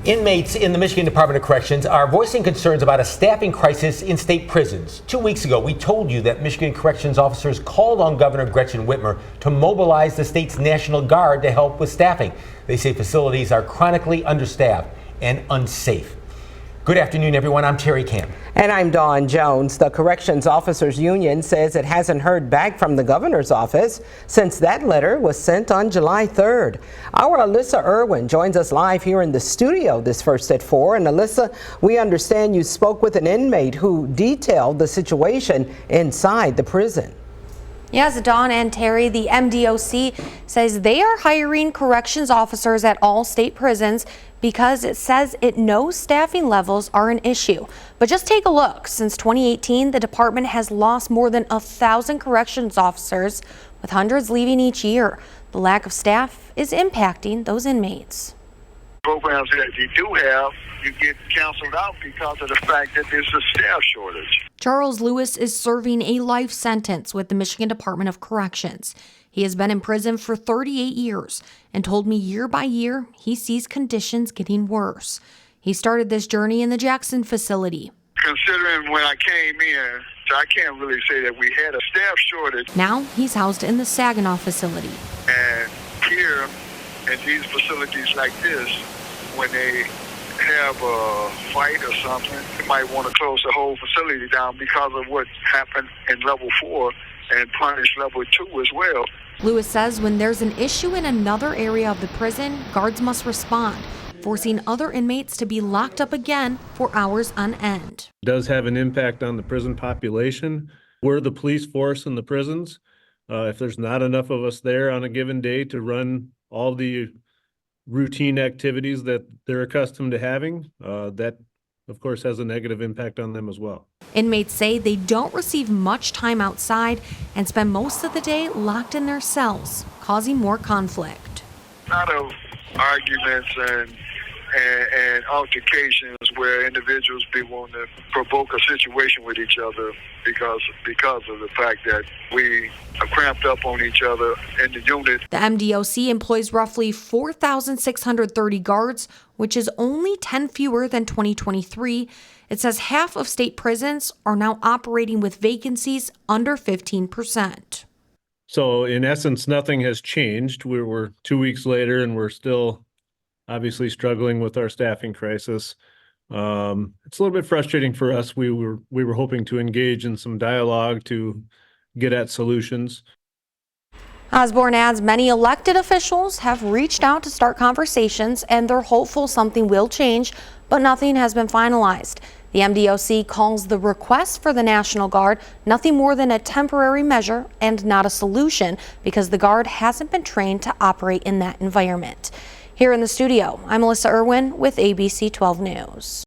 Inmates in the Michigan Department of Corrections are voicing concerns about a staffing crisis in state prisons. 2 weeks ago, we told you that Michigan corrections officers called on Governor Gretchen Whitmer to mobilize the state's National Guard to help with staffing. They say facilities are chronically understaffed and unsafe. Good afternoon, everyone. I'm Terry Camp. And I'm Dawn Jones. The Corrections Officers Union says it hasn't heard back from the governor's office since that letter was sent on July 3rd. Our Alyssa Irwin joins us live here in the studio this first at 4. And Alyssa, we understand you spoke with an inmate who detailed the situation inside the prison. Yes, Dawn and Terry, the MDOC says they are hiring corrections officers at all state prisons because it says it knows staffing levels are an issue. But just take a look. Since 2018, the department has lost more than 1,000 corrections officers, with hundreds leaving each year. The lack of staff is impacting those inmates. Programs that you do have, you get canceled out because of the fact that there's a staff shortage. Charles Lewis is serving a life sentence with the Michigan Department of Corrections. He has been in prison for 38 years and told me year by year he sees conditions getting worse. He started this journey in the Jackson facility. Considering when I came in, I can't really say that we had a staff shortage. Now he's housed in the Saginaw facility. And here in these facilities like this, when they have a fight or something, they might want to close the whole facility down because of what happened in level 4 and punish level 2 as well. Lewis says when there's an issue in another area of the prison, guards must respond, forcing other inmates to be locked up again for hours on end. It does have an impact on the prison population. We're the police force in the prisons. If there's not enough of us there on a given day to run all the routine activities that they're accustomed to having, that of course has a negative impact on them as well. Inmates say they don't receive much time outside and spend most of the day locked in their cells, causing more conflict. A lot of arguments and altercations where individuals be wanting to provoke a situation with each other because of the fact that we are cramped up on each other in the unit. The MDOC employs roughly 4,630 guards, which is only 10 fewer than 2023. It says half of state prisons are now operating with vacancies under 15%. So in essence, nothing has changed. We're 2 weeks later and we're still obviously struggling with our staffing crisis. It's a little bit frustrating for us. We were hoping to engage in some dialogue to get at solutions. Osborne adds many elected officials have reached out to start conversations and they're hopeful something will change, but nothing has been finalized. The MDOC calls the request for the National Guard nothing more than a temporary measure and not a solution because the Guard hasn't been trained to operate in that environment. Here in the studio, I'm Alyssa Irwin with ABC 12 News.